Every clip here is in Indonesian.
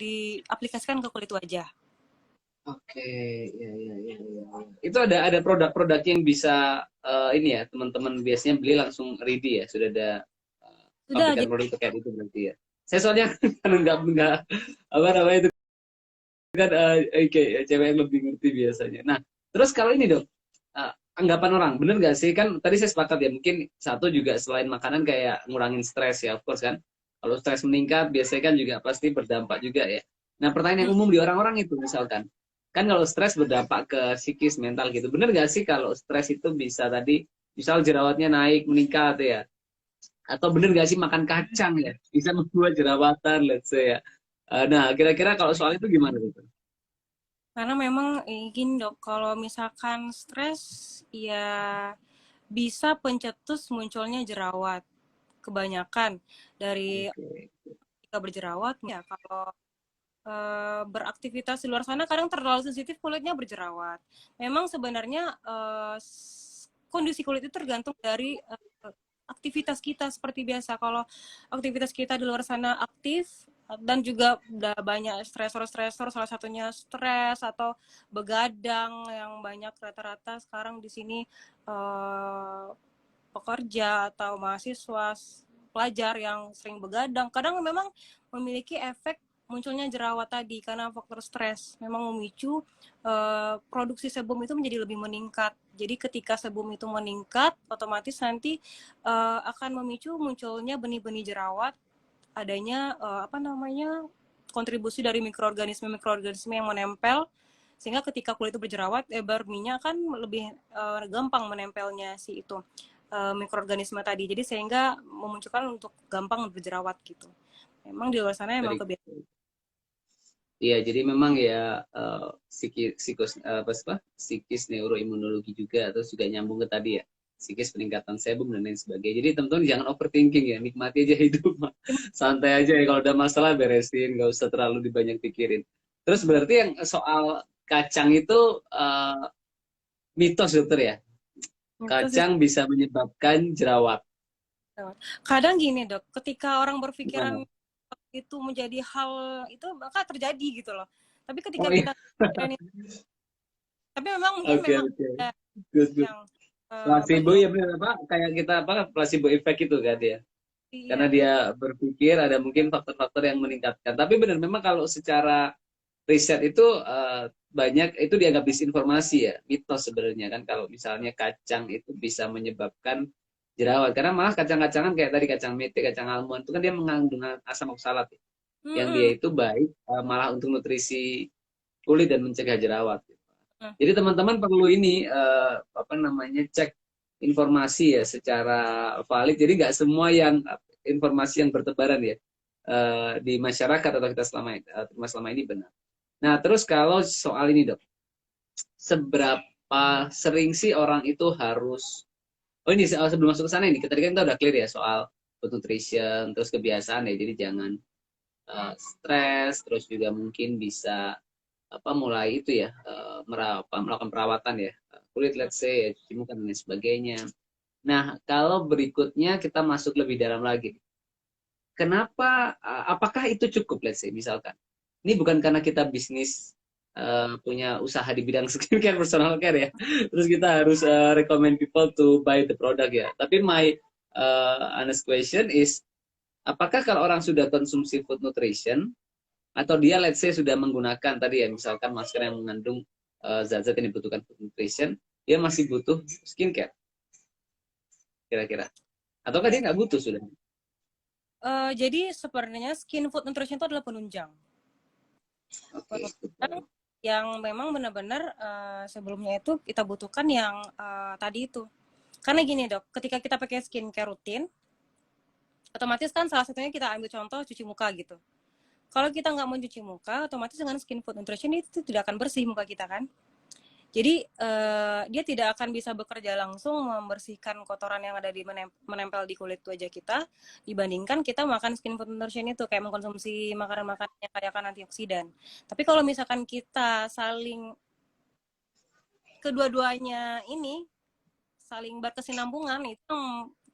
diaplikasikan ke kulit wajah. Oke, ya, ya, ya, ya. Itu ada produk-produk yang bisa ini ya, teman-teman biasanya beli langsung ready ya, sudah ada Sudah, pabrikan produk terkait itu berarti ya. Saya soalnya kan nggak apa namanya itu kan kayak cewek yang lebih ngerti biasanya. Nah, terus kalau ini dok, anggapan orang, bener nggak sih kan tadi saya sepakat ya, mungkin satu juga selain makanan kayak ngurangin stres ya, of course kan. Kalau stres meningkat biasanya kan juga pasti berdampak juga ya. Nah, pertanyaan yang umum di orang-orang itu misalkan, kan kalau stres berdampak ke psikis, mental gitu. Bener nggak sih kalau stres itu bisa tadi, misal jerawatnya naik, meningkat ya? Atau bener nggak sih makan kacang ya, bisa membuat jerawatan, let's say ya. Nah, kira-kira kalau soal itu gimana gitu? karena memang gini dok, kalau misalkan stres ya bisa pencetus munculnya jerawat. Kebanyakan dari Oke. ketika berjerawat ya kalau beraktivitas di luar sana kadang terlalu sensitif kulitnya berjerawat. Memang sebenarnya kondisi kulit itu tergantung dari aktivitas kita seperti biasa. Kalau aktivitas kita di luar sana aktif dan juga udah banyak stresor-stresor, salah satunya stres atau begadang yang banyak rata-rata sekarang di sini pekerja atau mahasiswa pelajar yang sering begadang kadang memang memiliki efek munculnya jerawat tadi karena faktor stres memang memicu produksi sebum itu menjadi lebih meningkat. Jadi ketika sebum itu meningkat, otomatis nanti akan memicu munculnya benih-benih jerawat, adanya kontribusi dari mikroorganisme yang menempel sehingga ketika kulit itu berjerawat, berminyak kan lebih gampang menempelnya si itu mikroorganisme tadi. Jadi sehingga memunculkan untuk gampang berjerawat gitu. Memang di luar sana emang Dari kebiasaan. Iya, jadi memang ya psikis neuroimunologi juga, terus juga nyambung ke tadi ya, psikis peningkatan sebum dan lain sebagainya. Jadi teman-teman jangan overthinking ya, nikmati aja hidup, santai aja ya. Kalau ada masalah beresin, nggak usah terlalu dibanyak pikirin. Terus berarti yang soal kacang itu mitos dokter ya, Itu kacang bisa menyebabkan jerawat. kadang gini dok, ketika orang berpikiran Gimana? itu menjadi hal itu maka terjadi gitu loh. Tapi ketika Oh kita iya, tapi memang mungkin oke memang oke, ada good good. yang Placebo bagi ya benar apa? Kayak kita apa? Placebo effect itu kan ya. Karena iya. dia berpikir ada mungkin faktor-faktor yang meningkatkan. Tapi benar memang kalau secara riset itu banyak itu dianggap disinformasi ya, mitos sebenarnya kan kalau misalnya kacang itu bisa menyebabkan jerawat. Karena malah kacang-kacangan kayak tadi kacang mete, kacang almond itu kan dia mengandung asam oksalat ya, yang dia Mm-mm. itu baik malah untuk nutrisi kulit dan mencegah jerawat. Mm. Jadi teman-teman perlu ini apa namanya cek informasi ya secara valid. Jadi nggak semua yang informasi yang bertebaran ya di masyarakat atau kita selama ini benar. Nah terus kalau soal ini dok, seberapa sering sih orang itu harus oh ini sebelum masuk ke sana ini tadi kan kita udah clear ya soal food nutrition terus kebiasaan ya jadi jangan stres terus juga mungkin bisa apa mulai itu ya melakukan perawatan ya kulit let's say ya cuci muka dan lain sebagainya. Nah kalau berikutnya kita masuk lebih dalam lagi, kenapa apakah itu cukup let's say misalkan ini bukan karena kita bisnis punya usaha di bidang skincare personal care ya terus kita harus recommend people to buy the product ya tapi my honest question is apakah kalau orang sudah konsumsi food nutrition atau dia let's say sudah menggunakan tadi ya misalkan masker yang mengandung zat-zat yang dibutuhkan food nutrition dia masih butuh skincare kira-kira ataukah dia nggak butuh sudah. Jadi sebenarnya skin food nutrition itu adalah penunjang. Oke. Yang memang benar-benar sebelumnya itu kita butuhkan yang tadi itu. Karena gini dok, ketika kita pakai skincare rutin, otomatis kan salah satunya kita ambil contoh cuci muka gitu. Kalau kita nggak mau cuci muka, otomatis dengan skin food nutrition itu tidak akan bersih muka kita kan. Jadi dia tidak akan bisa bekerja langsung membersihkan kotoran yang ada di menempel di kulit wajah kita dibandingkan kita makan skin food nutrition itu kayak mengkonsumsi makanan-makanan yang kaya akan antioksidan. Tapi kalau misalkan kita saling kedua-duanya ini saling berkesinambungan itu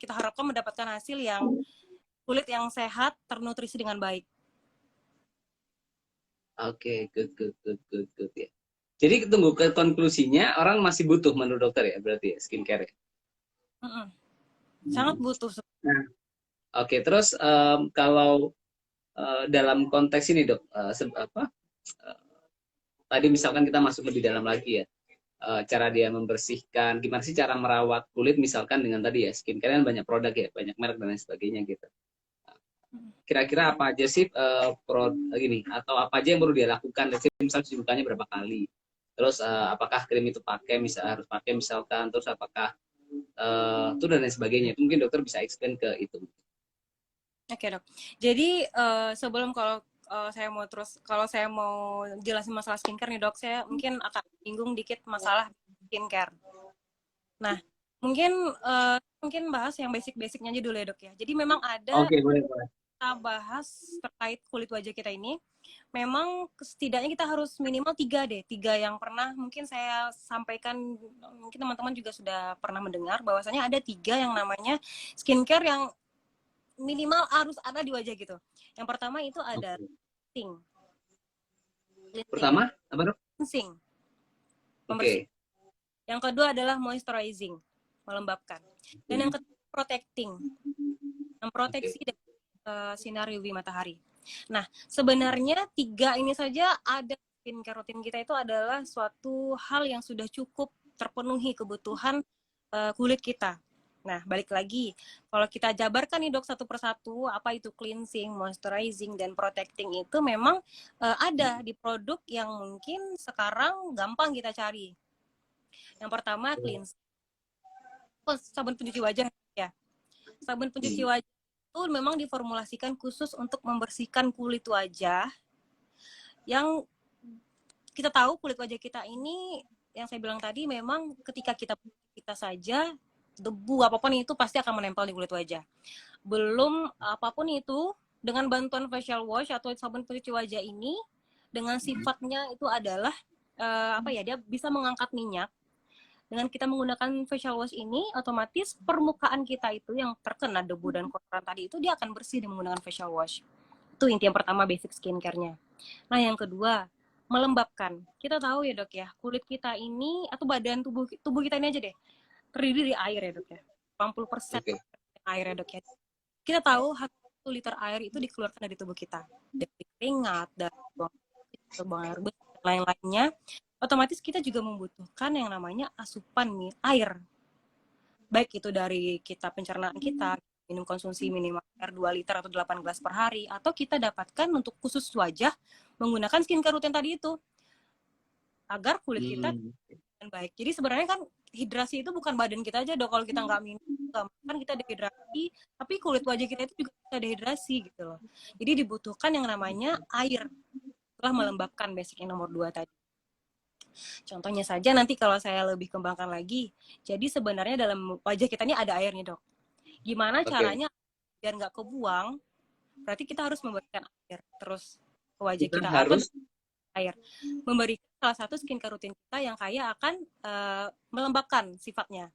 kita harapkan mendapatkan hasil yang kulit yang sehat ternutrisi dengan baik. Oke, good, good, good, good, good ya. Jadi tunggu ke konklusinya orang masih butuh menurut dokter ya berarti ya skincare ya. Mm-mm. Sangat butuh. Nah, oke, terus kalau dalam konteks ini dok, eh, tadi misalkan kita masuk lebih dalam lagi ya, cara dia membersihkan, gimana sih cara merawat kulit misalkan dengan tadi ya skincare kan banyak produk ya, banyak merek dan lain sebagainya gitu. Kira-kira apa aja sih gini atau apa aja yang perlu dia lakukan? Misalnya cuci mukanya berapa kali? Terus apakah krim itu harus pakai misalkan? Terus apakah itu dan lain sebagainya? Itu mungkin dokter bisa explain ke itu. Oke dok. Jadi sebelum kalau saya mau jelasin masalah skincare nih dok, saya mungkin akan singgung dikit masalah skincare. Nah, mungkin bahas yang basic-basicnya aja dulu ya dok ya. Jadi memang ada Oke, boleh, boleh. kita bahas terkait kulit wajah kita ini. Memang setidaknya kita harus minimal 3 yang pernah mungkin saya sampaikan, mungkin teman-teman juga sudah pernah mendengar bahwasanya ada 3 yang namanya skincare yang minimal harus ada di wajah gitu. Yang pertama itu ada Oke. cleansing. Pertama, apa dok? Cleansing, membersih. Oke. Yang kedua adalah moisturizing, melembabkan. Dan yang ketiga protecting, memproteksi Oke. dari sinar UV matahari. Nah, sebenarnya 3 ini saja ada skincare rutin kita itu adalah suatu hal yang sudah cukup terpenuhi kebutuhan kulit kita. Nah, balik lagi, kalau kita jabarkan nih dok satu persatu, apa itu cleansing, moisturizing, dan protecting itu memang ada di produk yang mungkin sekarang gampang kita cari. Yang pertama cleansing, sabun pencuci wajah ya. Sabun pencuci wajah itu memang diformulasikan khusus untuk membersihkan kulit wajah yang kita tahu kulit wajah kita ini yang saya bilang tadi memang ketika kita saja debu apapun itu pasti akan menempel di kulit wajah. Belum apapun itu dengan bantuan facial wash atau sabun pencuci wajah ini dengan sifatnya itu adalah dia bisa mengangkat minyak. Dengan kita menggunakan facial wash ini, otomatis permukaan kita itu yang terkena debu dan kotoran tadi itu dia akan bersih dengan menggunakan facial wash. Itu inti yang pertama basic skincare-nya. Nah, yang kedua, melembabkan. Kita tahu ya dok ya, kulit kita ini atau badan tubuh kita ini aja deh, terdiri dari air ya dok ya. 80% Oke. air ya dok ya. Kita tahu 1 liter air itu dikeluarkan dari tubuh kita. Dari keringat, dari buang air besar, dan lain-lainnya. Otomatis kita juga membutuhkan yang namanya asupan air. Baik itu dari kita pencernaan kita, minum konsumsi minimal air 2 liter atau 8 gelas per hari, atau kita dapatkan untuk khusus wajah menggunakan skincare rutin tadi itu. Agar kulit kita baik. Jadi sebenarnya kan hidrasi itu bukan badan kita aja dong. Kalau kita nggak minum, nggak makan, kita dehidrasi. Tapi kulit wajah kita itu juga bisa dehidrasi gitu loh. Jadi dibutuhkan yang namanya air. Setelah melembabkan basic yang nomor 2 tadi. Contohnya saja nanti kalau saya lebih kembangkan lagi. Jadi sebenarnya dalam wajah kita ini ada air nih dok. Gimana caranya biar nggak kebuang? Berarti kita harus memberikan air terus ke wajah kita. Harus. Air. Memberikan salah satu skincare rutin kita yang kaya akan melembabkan sifatnya.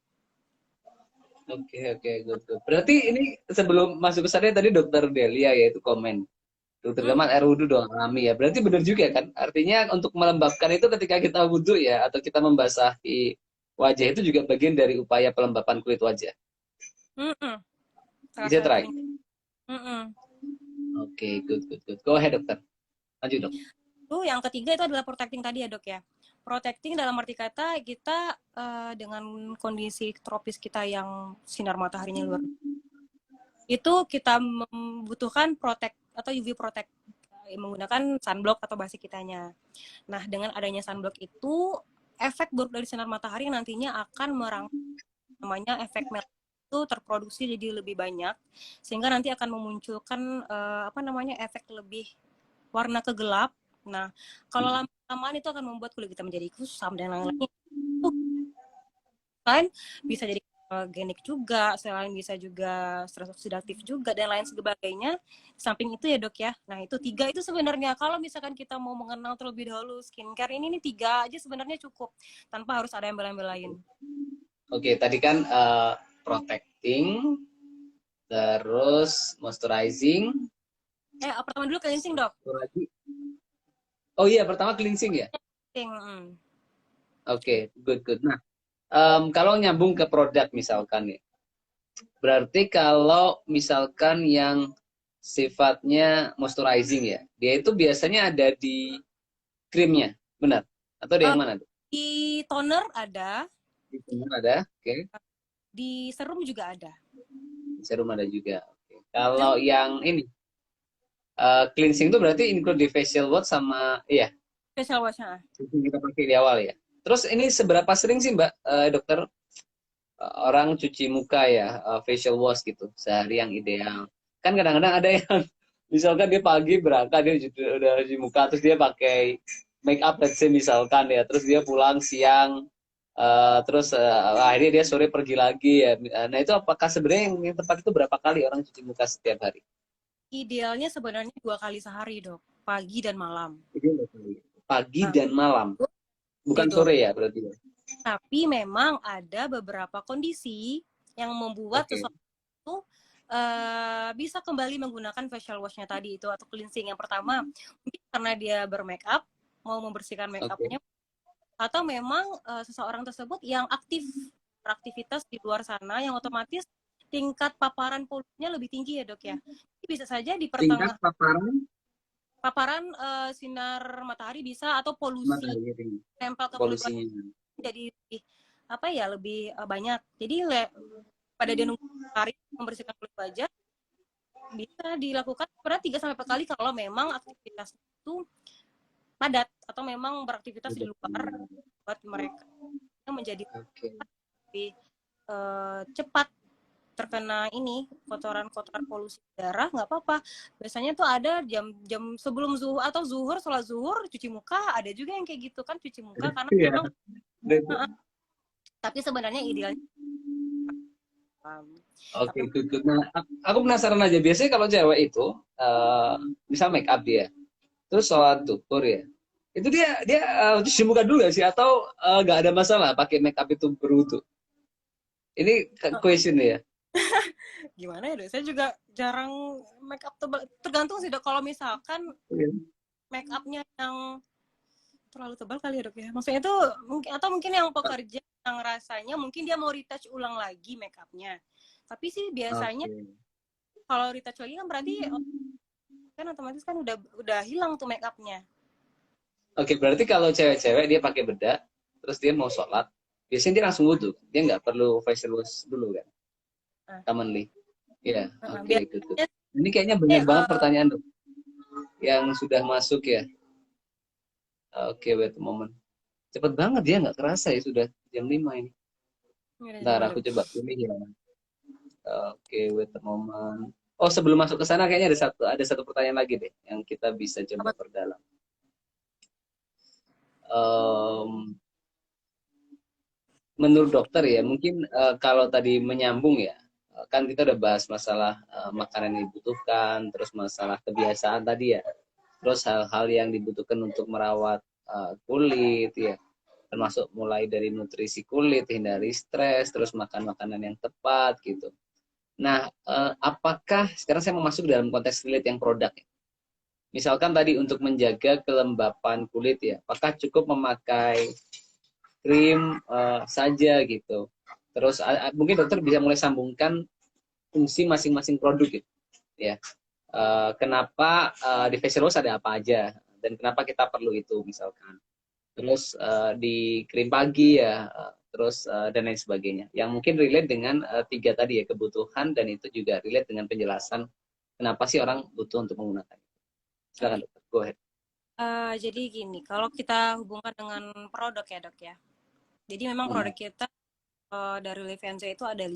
Oke, good. Berarti ini sebelum masuk ke sana tadi dokter Delia ya itu komen. Dokter Gamal air wudhu doang alami ya. Berarti benar juga kan? Artinya untuk melembabkan itu ketika kita wudhu ya atau kita membasahi wajah itu juga bagian dari upaya pelembapan kulit wajah. Bisa try. Oke, good. Go ahead dokter. Lanjut dok. Yang ketiga itu adalah protecting tadi ya dok ya. Protecting dalam arti kata kita dengan kondisi tropis kita yang sinar mataharinya luar itu kita membutuhkan protect atau UV protect menggunakan sunblock atau basic kitanya. Nah, dengan adanya sunblock itu efek buruk dari sinar matahari nantinya akan namanya efek melanin itu terproduksi jadi lebih banyak sehingga nanti akan memunculkan efek lebih warna kegelap. Nah, kalau lama-lamaan itu akan membuat kulit kita menjadi kusam dan lain-lain. Selain bisa jadi genik juga, selain bisa juga stres oksidatif juga dan lain sebagainya. Samping itu ya dok ya. Nah itu 3 itu sebenarnya kalau misalkan kita mau mengenal terlebih dahulu skincare ini 3 aja sebenarnya cukup tanpa harus ada embel-embel lain. Oke, tadi kan protecting, terus moisturizing. Pertama dulu cleansing dok. Oh iya, pertama cleansing ya. Mm. Oke, good good. Nah, kalau nyambung ke produk misalkan ya, berarti kalau misalkan yang sifatnya moisturizing ya, dia itu biasanya ada di krimnya, benar? Atau di Eh, yang mana tuh? di toner ada, Di krimnya ada, oke. di serum juga ada. Di serum ada juga. Oke. Kalau Serum yang ini cleansing itu berarti include di facial wash sama iya, facial wash-nya. yang kita pakai di awal ya. Terus ini seberapa sering sih Mbak dokter orang cuci muka ya facial wash gitu sehari yang ideal? Kan kadang-kadang ada yang misalkan dia pagi berangkat dia udah cuci muka terus dia pakai make up let's say misalkan ya terus dia pulang siang terus akhirnya dia sore pergi lagi ya. Nah itu apakah sebenarnya yang tepat itu berapa kali orang cuci muka setiap hari? Idealnya sebenarnya 2 kali sehari, Dok. Pagi dan malam. Jadi pagi Nah, dan malam, bukan tidur. sore ya berarti ya? Tapi memang ada beberapa kondisi yang membuat Oke. seseorang bisa kembali menggunakan facial wash-nya tadi itu atau cleansing. Yang pertama, mungkin karena dia bermake up, mau membersihkan make Oke. up-nya, atau memang seseorang tersebut yang aktif beraktivitas di luar sana yang otomatis tingkat paparan polusinya lebih tinggi ya, Dok ya. Jadi bisa saja di Tingkat pertengahan paparan paparan sinar matahari bisa atau polusi matahari tinggi, nempel ke kulit wajah polusinya. jadi lebih apa ya lebih banyak. Jadi pada dia nunggu hari membersihkan kulit wajah bisa dilakukan pernah 3 sampai 4 kali kalau memang aktivitas itu padat atau memang beraktivitas di luar buat mereka yang menjadi Oke. lebih cepat terkena ini kotoran-kotoran polusi darah. Nggak apa-apa, biasanya tuh ada jam-jam sebelum zuhur atau zuhur, sholat zuhur cuci muka, ada juga yang kayak gitu kan cuci muka karena Iya. memang tapi sebenarnya idealnya Oke, tapi good, good. Nah, aku penasaran aja. Biasanya kalau cewek itu, eh misal make up dia, terus sholat duhur ya, itu dia cuci muka dulu gak sih? Atau nggak ada masalah pakai make up itu berwudu? Ini question ya. gimana ya, Dok? Saya juga jarang make up tebal. Tergantung sih, Dok. Kalau misalkan Iya. make upnya yang terlalu tebal kali ya, Dok ya. Maksudnya itu mungkin atau mungkin yang pekerja yang rasanya mungkin dia mau retouch ulang lagi make upnya. Tapi sih biasanya Oke. kalau retouch lagi kan berarti kan otomatis kan udah hilang tuh make upnya. Oke, berarti kalau cewek-cewek dia pakai bedak, terus dia mau sholat, biasanya dia langsung wudhu. Dia nggak perlu facial wash dulu kan? Nah, Commonly. Iya, oke, good, good. biasanya Ini kayaknya banyak banget pertanyaan dok yang sudah masuk ya. Oke, wait a moment. Cepet banget ya, nggak kerasa ya sudah jam 5 ini. Ntar aku coba pilih ya. Oke, wait a moment. Oh, sebelum masuk ke sana kayaknya ada satu pertanyaan lagi deh yang kita bisa coba apa perdalam. Em, Menurut dokter ya, mungkin kalau tadi menyambung ya, kan kita udah bahas masalah makanan yang dibutuhkan, terus masalah kebiasaan tadi ya, terus hal-hal yang dibutuhkan untuk merawat kulit ya, termasuk mulai dari nutrisi kulit, hindari stres, terus makan makanan yang tepat gitu. Nah, apakah sekarang saya mau masuk dalam konteks relate yang produk ya? Misalkan tadi untuk menjaga kelembapan kulit ya, apakah cukup memakai krim saja gitu. Terus mungkin dokter bisa mulai sambungkan fungsi masing-masing produk gitu, ya. Kenapa di facial wash ada apa aja dan kenapa kita perlu itu misalkan. Terus di krim pagi ya, terus dan lain sebagainya. Yang mungkin relate dengan tiga tadi ya kebutuhan dan itu juga relate dengan penjelasan kenapa sih orang butuh untuk menggunakan. oke. Silakan dokter, go ahead. Jadi gini, kalau kita hubungkan dengan produk ya, Dok ya. Jadi memang produk kita dari Livenza itu ada 5.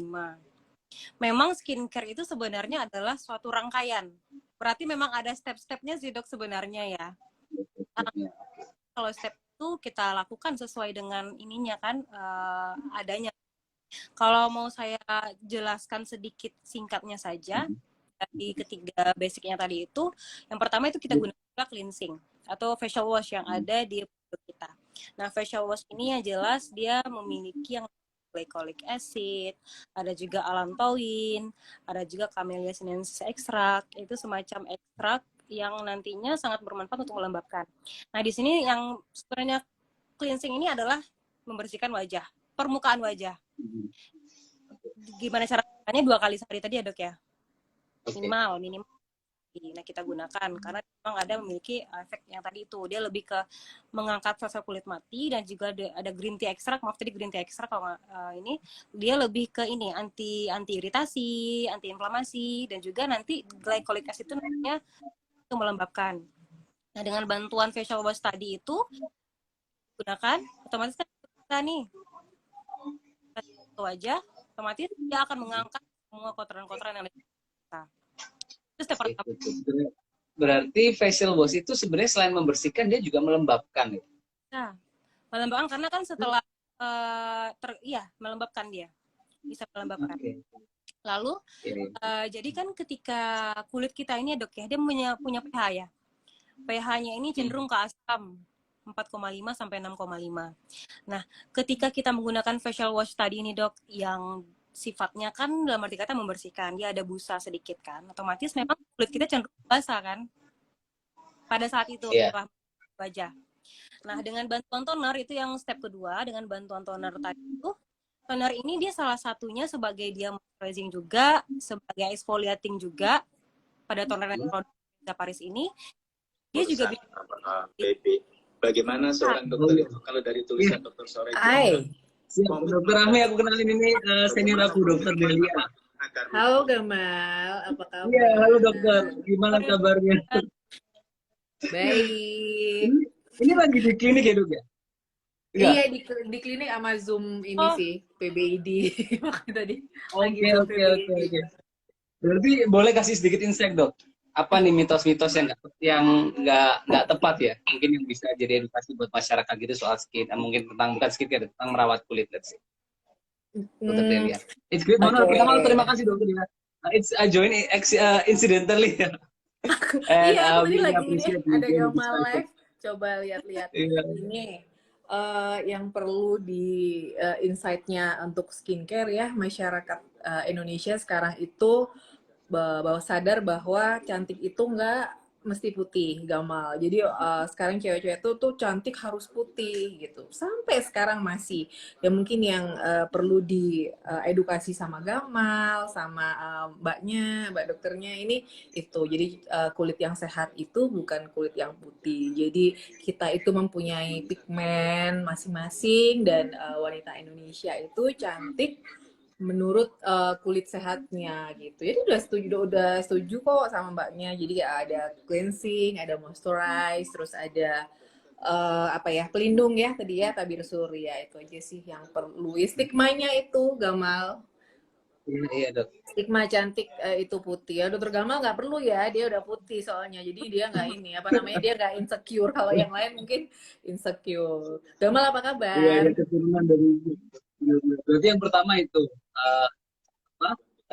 Memang skincare itu sebenarnya adalah suatu rangkaian. Berarti memang ada step-stepnya sih, Dok, sebenarnya ya. Kalau step itu kita lakukan sesuai dengan ininya kan adanya. Kalau mau saya jelaskan sedikit singkatnya saja dari ketiga basicnya tadi itu, yang pertama itu kita gunakan cleansing atau facial wash yang ada di produk kita. Nah, facial wash ini yang jelas dia memiliki yang glycolic acid, ada juga allantoin, ada juga camellia sinensis extract, itu semacam ekstrak yang nantinya sangat bermanfaat untuk melembabkan. Nah, di sini yang sebenarnya cleansing ini adalah membersihkan wajah, permukaan wajah. Gimana caranya? 2 kali sehari tadi ya dok ya? Minimal. Nah, kita gunakan karena memang memiliki efek yang tadi itu, dia lebih ke mengangkat sel kulit mati, dan juga ada green tea extract. Maaf tadi green tea extract, kalau ini dia lebih ke ini anti iritasi, anti inflamasi, dan juga nanti glycolic acid itu nantinya itu melembabkan. Nah, dengan bantuan facial wash tadi itu gunakan, otomatis kan kita nih wajah, otomatis dia akan mengangkat semua kotoran-kotoran yang ada di kita. Itu step pertama. Berarti facial wash itu sebenarnya selain membersihkan, dia juga melembabkan ya? Nah, melembabkan karena kan setelah melembabkan, dia bisa melembabkan. Lalu jadi kan ketika kulit kita ini dok ya, dia punya pH ya. pH-nya ini cenderung ke asam 4,5 sampai 6,5. Nah, ketika kita menggunakan facial wash tadi ini dok, yang sifatnya kan dalam arti kata membersihkan, dia ada busa sedikit kan, otomatis memang kulit kita cenderung basah kan pada saat itu setelah wajah. Nah, dengan bantuan toner itu yang step kedua, dengan bantuan toner tadi itu, toner ini dia salah satunya sebagai dia moisturizing juga, sebagai exfoliating juga. Pada toner yang produk Paris ini dia juga baby. Bagaimana seorang dokter itu kalau dari tulisan dokter sore? Dokter Ahmi, aku kenalin ini senior aku, Dokter Delia. Halo Gamal, apa kabar? Iya, halo dokter. Gimana kabarnya? Baik. Ini lagi di klinik ya dok ya? Iya, di klinik sama Zoom ini sih, PBID. Makanya tadi. Oke. Berarti boleh kasih sedikit insight dok? Apa nih mitos-mitos yang nggak tepat ya? Mungkin yang bisa jadi edukasi buat masyarakat gitu soal skin, mungkin bukan skincare, tentang merawat kulit, let's say. Dokter Delia. It's great, pertama terima kasih dokter Delia. I join incidentally. Iya, aku tadi lagi ini ada Gamal live. Coba lihat-lihat. Ini yang perlu di insight-nya untuk skincare ya, masyarakat Indonesia sekarang itu bahwa sadar bahwa cantik itu nggak mesti putih, Gamal. Jadi sekarang cewek-cewek tuh cantik harus putih gitu. Sampai sekarang masih. Ya mungkin yang perlu diedukasi sama Gamal, sama mbak dokternya ini itu. Jadi kulit yang sehat itu bukan kulit yang putih. Jadi kita itu mempunyai pigmen masing-masing, dan wanita Indonesia itu cantik menurut kulit sehatnya gitu. Jadi udah setuju kok sama mbaknya. Jadi ada cleansing, ada moisturize, terus ada pelindung ya tadi ya, tabir surya. Itu aja sih yang perlu. Stigmanya itu Gamal. Iya dok. Stigma cantik itu putih ya. Dokter Gamal nggak perlu ya, dia udah putih soalnya. Jadi dia nggak dia nggak insecure. Kalau yang lain mungkin insecure. Gamal apa kabar? Iya, ada keturunan dari berarti yang pertama itu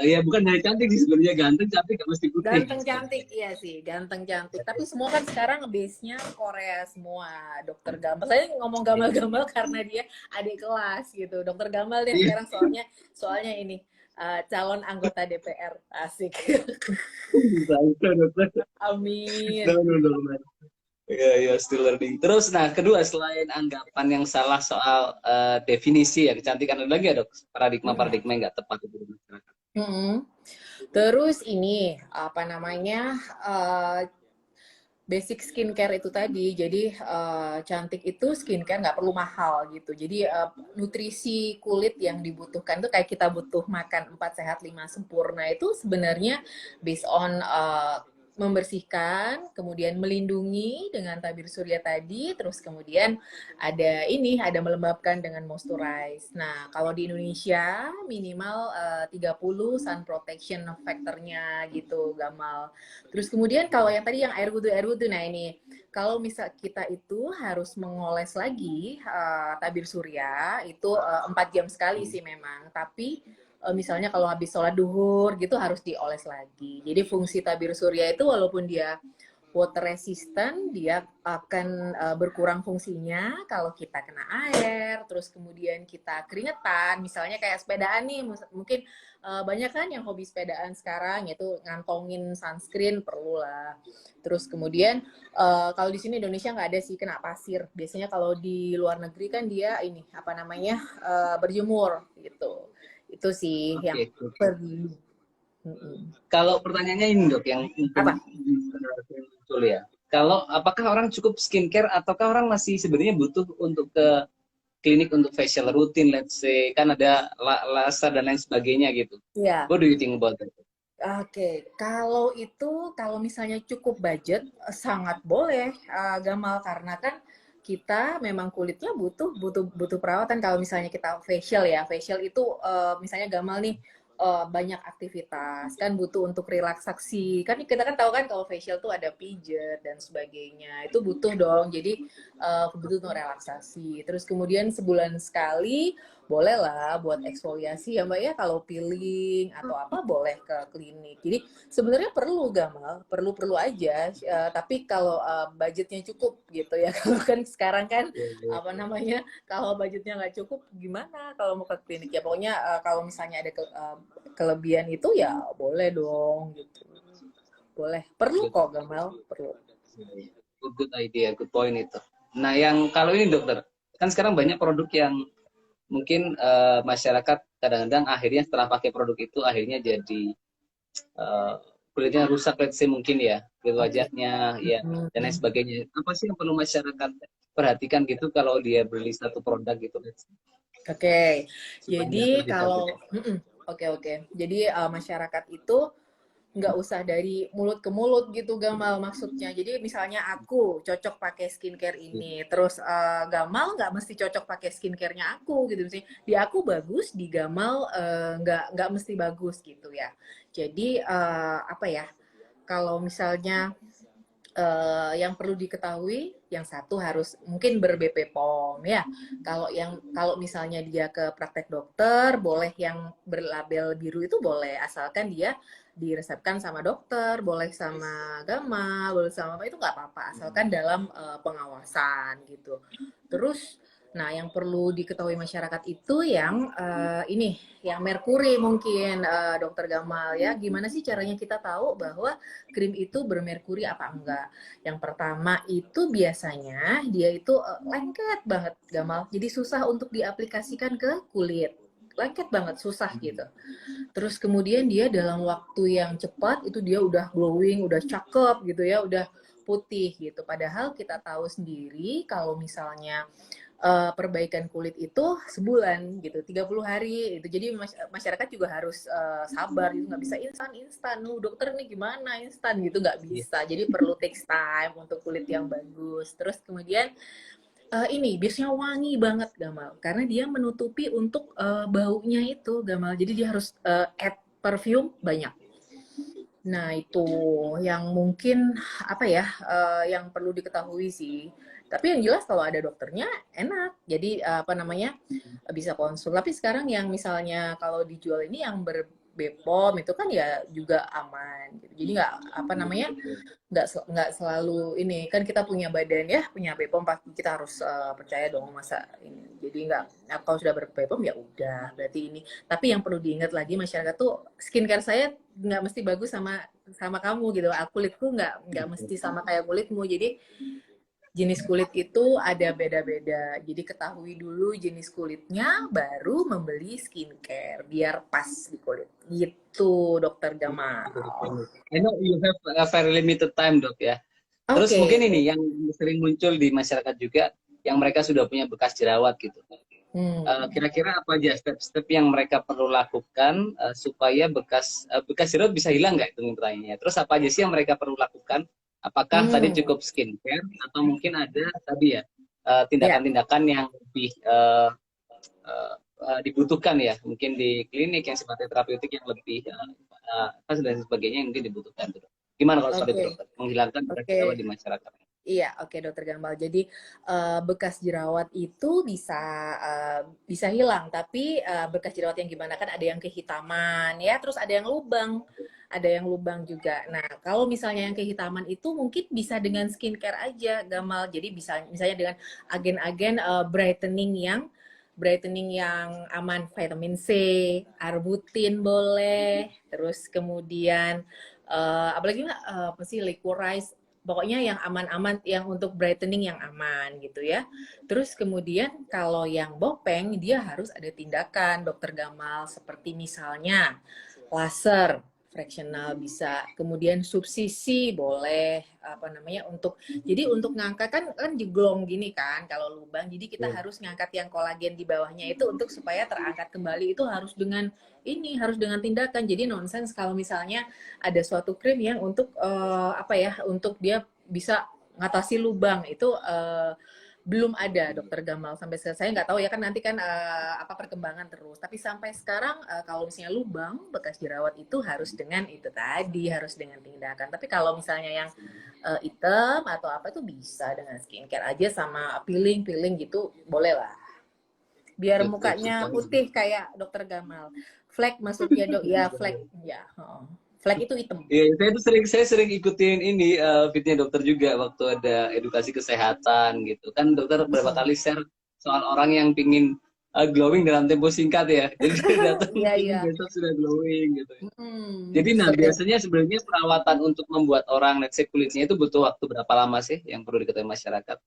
ya bukan dari cantik sih sebenarnya, ganteng cantik gak mesti putih. Ganteng cantik iya sih, ganteng cantik. Tapi semua kan sekarang base-nya Korea semua. Dokter Gamal, saya ngomong Gamal karena dia adik kelas gitu. Dokter Gamal deh sekarang soalnya ini calon anggota DPR, asik. Amin. Ya, still learning. Terus, kedua, selain anggapan yang salah soal definisi ya kecantikan, ada lagi ya dok? Paradigma yang nggak tepat itu di masyarakat. Terus ini basic skincare itu tadi. Jadi cantik itu skincare nggak perlu mahal gitu. Jadi nutrisi kulit yang dibutuhkan tuh kayak kita butuh makan 4 sehat 5 sempurna, itu sebenarnya based on membersihkan, kemudian melindungi dengan tabir surya tadi, terus kemudian ada melembabkan dengan moisturize. Nah, kalau di Indonesia minimal 30 sun protection factor-nya gitu, Gamal. Terus kemudian kalau yang tadi yang air wudhu, nah ini kalau misal kita itu harus mengoles lagi tabir surya itu 4 jam sekali sih memang, tapi misalnya kalau habis sholat duhur gitu harus dioles lagi. Jadi fungsi tabir surya itu walaupun dia water resistant, dia akan berkurang fungsinya kalau kita kena air, terus kemudian kita keringetan, misalnya kayak sepedaan nih, mungkin banyak kan yang hobi sepedaan sekarang, yaitu ngantongin sunscreen perlu lah. Terus kemudian kalau di sini Indonesia nggak ada sih kena pasir, biasanya kalau di luar negeri kan dia ini apa namanya berjemur gitu. Itu sih yang perlu. Kalau pertanyaannya ini dok, yang Apa? muncul ya. Kalau apakah orang cukup skincare ataukah orang masih sebenarnya butuh untuk ke klinik untuk facial routine, let's say kan ada laser dan lain sebagainya gitu. Iya. What do you think about that? Oke, kalau itu kalau misalnya cukup budget sangat boleh Gamal, karena kan kita memang kulitnya butuh perawatan. Kalau misalnya kita facial ya, facial itu misalnya Gamal nih banyak aktivitas kan butuh untuk relaksasi, kan kita kan tahu kan kalau facial tuh ada pijat dan sebagainya, itu butuh dong, jadi butuh untuk relaksasi. Terus kemudian sebulan sekali boleh lah buat eksfoliasi ya Mbak ya, kalau peeling atau apa boleh ke klinik. Jadi sebenarnya perlu Gamal, perlu aja, tapi kalau budgetnya cukup gitu ya. Kalau kan sekarang kan apa namanya, kalau budgetnya nggak cukup gimana kalau mau ke klinik ya, pokoknya kalau misalnya ada kelebihan itu ya boleh dong gitu. Boleh, perlu kok Gamal, perlu. Good idea, good point itu. Nah yang kalau ini dokter, kan sekarang banyak produk yang mungkin masyarakat kadang-kadang akhirnya setelah pakai produk itu akhirnya jadi kulitnya rusak, let's say mungkin ya, kulit wajahnya ya dan lain sebagainya. Apa sih yang perlu masyarakat perhatikan gitu kalau dia beli satu produk gitu? Oke, jadi kalau oke. Jadi masyarakat itu nggak usah dari mulut ke mulut gitu Gamal, maksudnya. Jadi misalnya aku cocok pakai skincare ini, terus Gamal nggak mesti cocok pakai skincare-nya aku gitu. Misalnya di aku bagus, di Gamal nggak mesti bagus gitu ya. Jadi apa ya? Kalau misalnya yang perlu diketahui, yang satu harus mungkin ber-BP POM ya. Kalau misalnya dia ke praktek dokter, boleh yang berlabel biru itu boleh, asalkan dia diresepkan sama dokter, boleh sama Gamal, boleh sama apa itu nggak apa-apa, asalkan dalam pengawasan gitu. Terus, nah yang perlu diketahui masyarakat itu yang ini, yang merkuri mungkin dokter Gamal ya. Gimana sih caranya kita tahu bahwa krim itu bermerkuri apa enggak? Yang pertama itu biasanya dia itu lengket banget Gamal, jadi susah untuk diaplikasikan ke kulit, lengket banget, susah gitu. Terus kemudian dia dalam waktu yang cepat itu dia udah glowing, udah cakep gitu ya, udah putih gitu. Padahal kita tahu sendiri kalau misalnya perbaikan kulit itu sebulan gitu, 30 hari itu. Jadi masyarakat juga harus sabar gitu, nggak bisa instan dokter nih gimana instan gitu, nggak bisa. Jadi perlu takes time untuk kulit yang bagus. Terus kemudian ini biasanya wangi banget Gamal, karena dia menutupi untuk baunya itu Gamal, jadi dia harus add perfume banyak. Nah itu yang mungkin apa ya yang perlu diketahui sih. Tapi yang jelas kalau ada dokternya enak, jadi apa namanya bisa konsul. Tapi sekarang yang misalnya kalau dijual ini yang BPOM itu kan ya juga aman gitu. Jadi nggak apa namanya nggak selalu ini, kan kita punya badan ya, punya BPOM pasti kita harus percaya dong, masa ini. Jadi nggak, kalau sudah BPOM ya udah berarti ini. Tapi yang perlu diingat lagi masyarakat tuh, skincare saya nggak mesti bagus sama kamu gitu. Kulitku nggak mesti sama kayak kulitmu. Jadi jenis kulit itu ada beda-beda. Jadi ketahui dulu jenis kulitnya, baru membeli skincare biar pas di kulit. Gitu, Dokter Gamal. I know you have a very limited time dok ya. Terus mungkin ini yang sering muncul di masyarakat juga, yang mereka sudah punya bekas jerawat gitu. Kira-kira apa aja step-step yang mereka perlu lakukan supaya bekas jerawat bisa hilang nggak, itu pertanyaannya. Terus apa aja sih yang mereka perlu lakukan? Apakah tadi cukup skincare atau mungkin ada tadi ya tindakan-tindakan yang lebih dibutuhkan ya, mungkin di klinik yang sifatnya terapeutik yang lebih dan sebagainya yang mungkin dibutuhkan. Gimana kalau soal itu menghilangkan bekas jerawat di masyarakat? Iya, oke Dokter Gamal. Jadi bekas jerawat itu bisa hilang, tapi bekas jerawat yang gimana kan ada yang kehitaman ya, terus ada yang lubang juga. Nah, kalau misalnya yang kehitaman itu mungkin bisa dengan skincare aja, Gamal. Jadi bisa misalnya dengan agen-agen brightening yang aman, vitamin C, arbutin boleh, terus kemudian apalagi nggak apa sih liquorize, pokoknya yang aman-aman, yang untuk brightening yang aman gitu ya. Terus kemudian kalau yang bopeng dia harus ada tindakan Dokter Gamal, seperti misalnya laser fractional bisa, kemudian subsisi boleh, apa namanya, jadi untuk ngangkat kan jeglong gini kan kalau lubang, jadi kita harus ngangkat yang kolagen di bawahnya itu untuk supaya terangkat kembali, itu harus dengan tindakan. Jadi nonsens kalau misalnya ada suatu krim yang untuk untuk dia bisa ngatasi lubang itu, belum ada Dokter Gamal sampai sekarang. Saya nggak tahu ya kan, nanti kan apa perkembangan terus. Tapi sampai sekarang kalau misalnya lubang bekas jerawat itu harus dengan itu tadi, harus dengan tindakan. Tapi kalau misalnya yang hitam atau apa itu bisa dengan skincare aja sama peeling gitu, boleh lah. Biar mukanya putih kayak Dokter Gamal. Flek maksudnya Dok? Ya flek ya. Flek itu hitam. Iya, saya sering ikutin ini fitnya dokter juga waktu ada edukasi kesehatan gitu. Kan dokter berapa kali share soal orang yang pingin glowing dalam tempo singkat ya. Jadi dia datang besok sudah glowing gitu. Jadi biasanya sebenarnya perawatan untuk membuat orang, let's say, kulitnya itu butuh waktu berapa lama sih yang perlu diketahui masyarakat?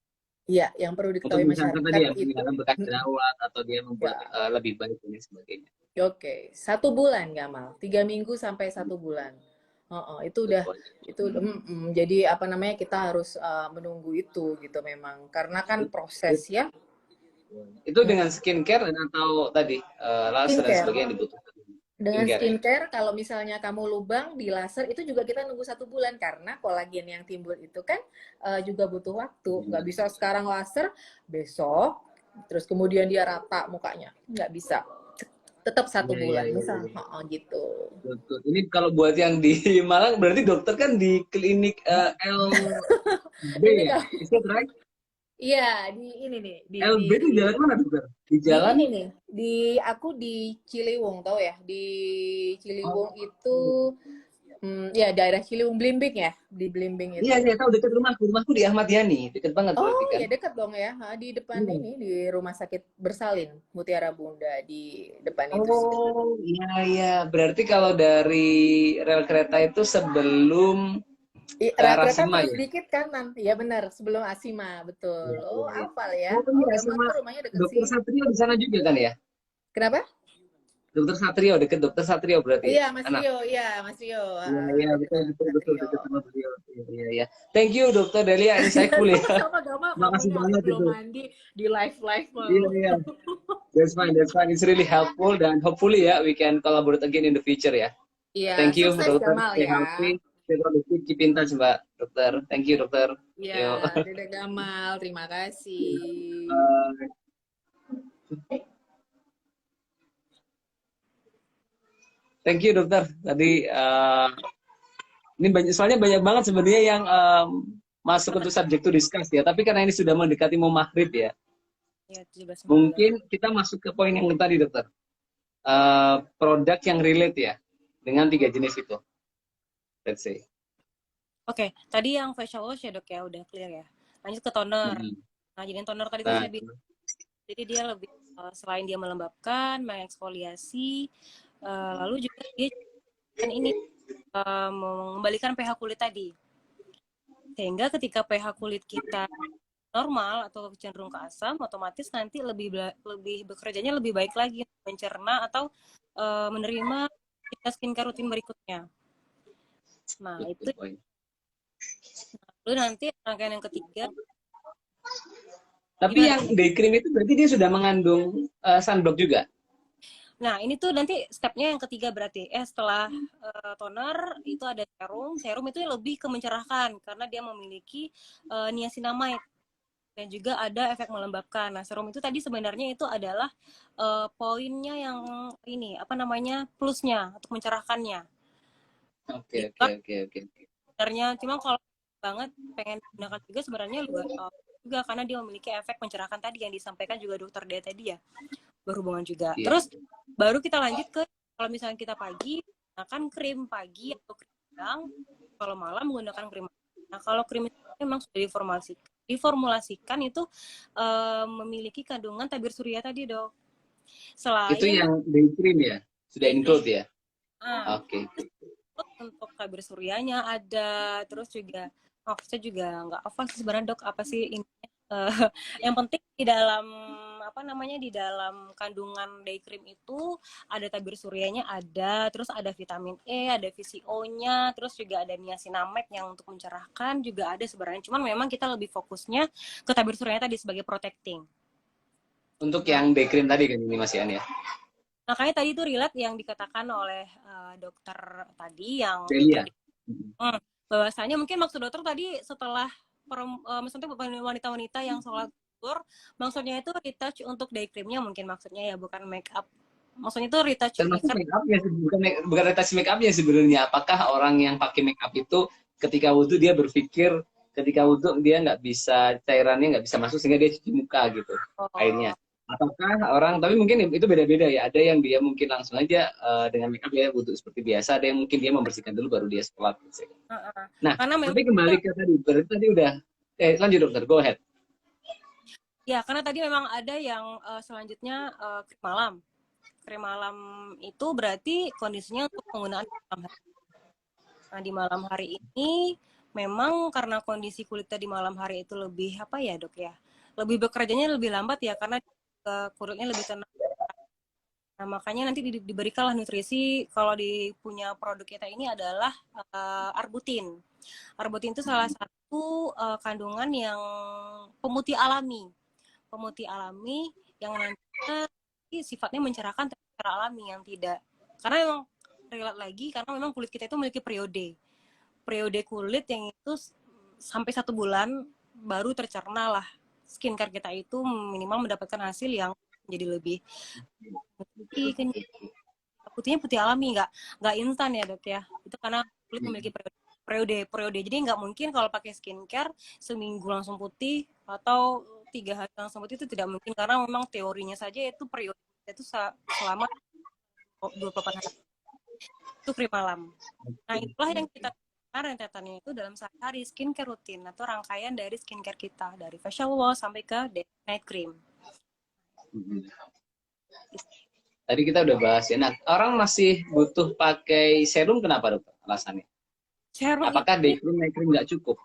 Iya, yang perlu diketahui masyarakat tadi yang itu bekas jerawat atau dia membuat lebih baik dan sebagainya. Oke, 1 bulan Gamal, 3 minggu sampai 1 bulan. Itu udah, jadi apa namanya, kita harus menunggu itu gitu memang, karena kan proses ya. Itu dengan skincare atau tadi laser dan sebagainya dibutuhkan? Dengan skincare, kalau misalnya kamu lubang di laser itu juga kita nunggu 1 bulan, karena kolagen yang timbul itu kan juga butuh waktu. Nggak bisa sekarang laser, besok, terus kemudian dia rata mukanya. Nggak bisa. Tetap 1 bulan, misalnya gitu. Betul. Ini kalau buat yang di Malang, berarti dokter kan di klinik LB ya? Is that right? Iya, di ini nih. LB itu jalan mana dokter? Di jalan? Di ini nih, aku di Ciliwung, tahu ya? Di Ciliwung itu, ya daerah Ciliwung, Blimbing ya? Di Blimbing itu. Iya, tahu, dekat rumahku. Rumahku di Ahmad Yani, dekat banget berarti kan? Ya dekat dong ya, di depan ini, di Rumah Sakit Bersalin, Mutiara Bunda, di depan itu. Iya. Berarti kalau dari rel kereta itu sebelum rel kereta terus sedikit kanan. Iya benar, sebelum Asima, betul. Hafal ya. Rumahnya dekat Dokter Satrio di sana juga kan ya? Kenapa? Dokter Satrio, deket Dokter Satrio berarti. Iya, Mas Rio. Iya, betul dekat sama beliau. Iya. Thank you Dokter Delia, insightful ya. Makasih banget itu. Belum mandi di live. Iya. That's fine. It's really helpful, dan hopefully ya we can collaborate again in the future ya. Iya. Thank you Dokter. Stay healthy. Keep in touch Mbak Dokter. Thank you Dokter. Iya, Dede Gamal, terima kasih. Thank you Dokter. Tadi ini soalnya banyak banget sebenarnya yang masuk untuk subject to discuss ya. Tapi karena ini sudah mendekati mau maghrib ya. Mungkin kita masuk ke poin yang tadi Dokter. Produk yang relate ya dengan 3 jenis itu. Let's say. Oke, tadi yang facial wash ya Dok ya, udah clear ya. Lanjut ke toner. Nah, jadi toner tadi saya bilang, jadi dia lebih selain dia melembabkan, mengeksfoliasi, lalu juga dia kan ini mengembalikan pH kulit tadi. Sehingga ketika pH kulit kita normal atau cenderung ke asam, otomatis nanti lebih bekerjanya lebih baik lagi mencerna atau menerima skincare rutin berikutnya. Nah, itu. Lalu nanti rangkaian yang ketiga. Tapi yang day cream itu berarti dia sudah mengandung sunblock juga? Nah, ini tuh nanti stepnya yang ketiga berarti. Setelah toner, itu ada serum. Serum itu lebih ke mencerahkan, karena dia memiliki niacinamide. Dan juga ada efek melembabkan. Nah, serum itu tadi sebenarnya itu adalah poinnya yang ini, plusnya, untuk mencerahkannya. Oke. Sebenarnya cuma kalau banget pengen gunakan juga sebenarnya juga karena dia memiliki efek mencerahkan tadi yang disampaikan juga dokter Dea tadi ya, berhubungan juga. Iya. Terus baru kita lanjut ke kalau misalnya kita pagi gunakan krim pagi atau krim siang, kalau malam menggunakan krim. Nah, kalau krim itu memang sudah diformulasikan itu memiliki kandungan tabir surya tadi, Dok. Selain Itu yang day cream ya? Sudah include ya? ah, Oke. untuk tabir suryanya ada, terus juga saya juga nggak hafal sih sebenarnya Dok apa sih ini. Yang penting di dalam apa namanya di dalam kandungan day cream itu ada tabir suryanya ada, terus ada vitamin E, ada VCO-nya, terus juga ada niacinamide yang untuk mencerahkan juga ada sebenarnya. Cuman memang kita lebih fokusnya ke tabir suryanya tadi sebagai protecting. Untuk yang day cream tadi kan ini Mas Ian ya? Makanya tadi itu relate yang dikatakan oleh dokter tadi yang Delia. bahwasanya mungkin maksud dokter tadi setelah maksudnya wanita-wanita yang sholat zuhur, maksudnya itu retouch untuk day creamnya mungkin maksudnya ya, bukan make up. Maksudnya itu retouch Termasuk make up-nya, bukan retouch make up-nya sebenarnya. Apakah orang yang pakai make up itu ketika wudhu dia berpikir ketika wudhu dia nggak bisa, cairannya nggak bisa masuk sehingga dia cuci muka gitu airnya? Ataukah orang, tapi mungkin itu beda-beda ya. Ada yang dia mungkin langsung aja dengan make up dia wudhu seperti biasa. Ada yang mungkin dia membersihkan dulu baru dia sholat. Nah, karena tapi kembali ke tadi, berarti tadi udah, lanjut dokter, go ahead. Ya, karena tadi memang ada yang selanjutnya krim malam. Krim malam itu berarti kondisinya untuk penggunaan malam hari. Nah, di malam hari ini memang karena kondisi kulit di malam hari itu lebih apa ya, Dok ya? Lebih bekerjanya lebih lambat ya karena kulitnya lebih tenang. Nah, makanya nanti diberikanlah nutrisi kalau di punya produk kita ini adalah arbutin. Arbutin itu salah satu kandungan yang pemutih alami. Pemutih alami yang nantinya sifatnya mencerahkan secara alami yang tidak. Karena memang relate lagi karena memang kulit kita itu memiliki periode kulit yang itu sampai 1 bulan baru tercerna lah skincare kita itu minimal mendapatkan hasil yang menjadi lebih putihnya putih alami, nggak instan ya Dok ya, itu karena kulit memiliki periode jadi nggak mungkin kalau pakai skincare seminggu langsung putih atau 3 hari langsung putih, itu tidak mungkin karena memang teorinya saja itu periode itu selama 24 hari itu krim malam. Nah, itulah yang kita rentetannya itu dalam sehari skincare rutin atau rangkaian dari skincare kita dari facial wash sampai ke night cream. Tadi kita udah bahas ya. Nah, orang masih butuh pakai serum, kenapa Dokter? Alasannya? Serum apakah day cream, night cream nggak cukup?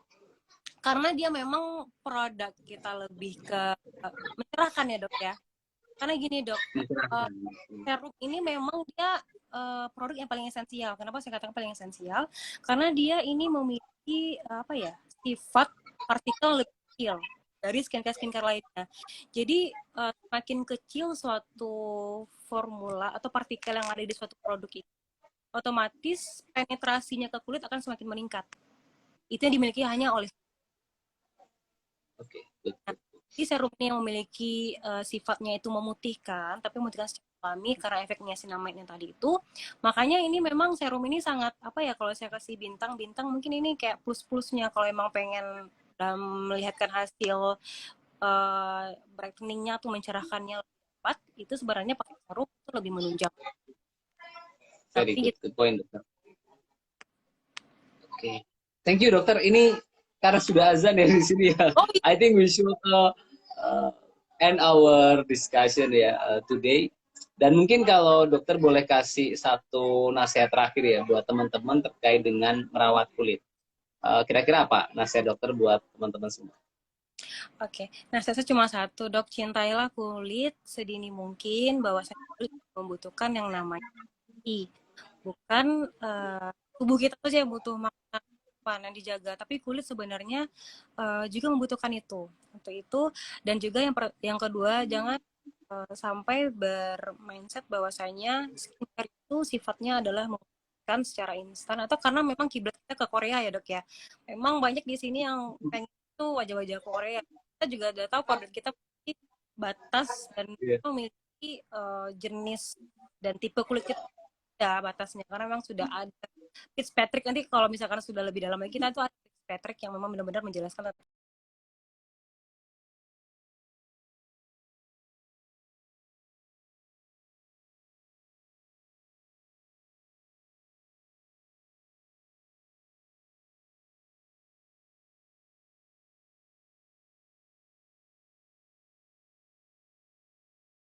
Karena dia memang produk kita lebih ke mencerahkan ya Dok ya. Karena gini Dok, serum ini memang dia produk yang paling esensial. Kenapa saya katakan paling esensial? Karena dia ini memiliki apa ya, sifat partikel lebih kecil dari skincare lainnya. Jadi semakin kecil suatu formula atau partikel yang ada di suatu produk itu, otomatis penetrasinya ke kulit akan semakin meningkat. Itu yang dimiliki hanya oleh Jadi serum ini yang memiliki sifatnya itu memutihkan, tapi memutihkan secara alami karena efek niacinamide yang tadi itu. Makanya ini memang serum ini sangat apa ya, kalau saya kasih bintang-bintang mungkin ini kayak plus-plusnya kalau emang pengen melihatkan hasil brightening-nya atau mencerahkannya cepat, itu sebenarnya pakai serum itu lebih menunjang. Very good point, Dokter. Oke. Thank you, Dokter. Ini karena sudah azan ya di sini ya. Oh, iya. I think we should end our discussion ya today. Dan mungkin kalau dokter boleh kasih satu nasihat terakhir ya buat teman-teman terkait dengan merawat kulit. Kira-kira apa nasihat dokter buat teman-teman semua? Oke, nasihatnya cuma satu, Dok. Cintailah kulit sedini mungkin, bahwa kulit membutuhkan yang namanya bukan tubuh kita saja yang butuh makanan yang dijaga, tapi kulit sebenarnya juga membutuhkan itu. Untuk itu, dan juga yang kedua, jangan sampai bermindset bahwasanya skincare itu sifatnya adalah membutuhkan secara instan, atau karena memang kiblat kita ke Korea ya Dok ya. Memang banyak di sini yang pengen itu wajah-wajah Korea. Kita juga udah tahu produk kita memiliki batas dan memiliki jenis dan tipe kulit kita ada batasnya, karena memang sudah ada Fitzpatrick. Nanti kalau misalkan sudah lebih dalam lagi kita tuh ada Patrick yang memang benar-benar menjelaskan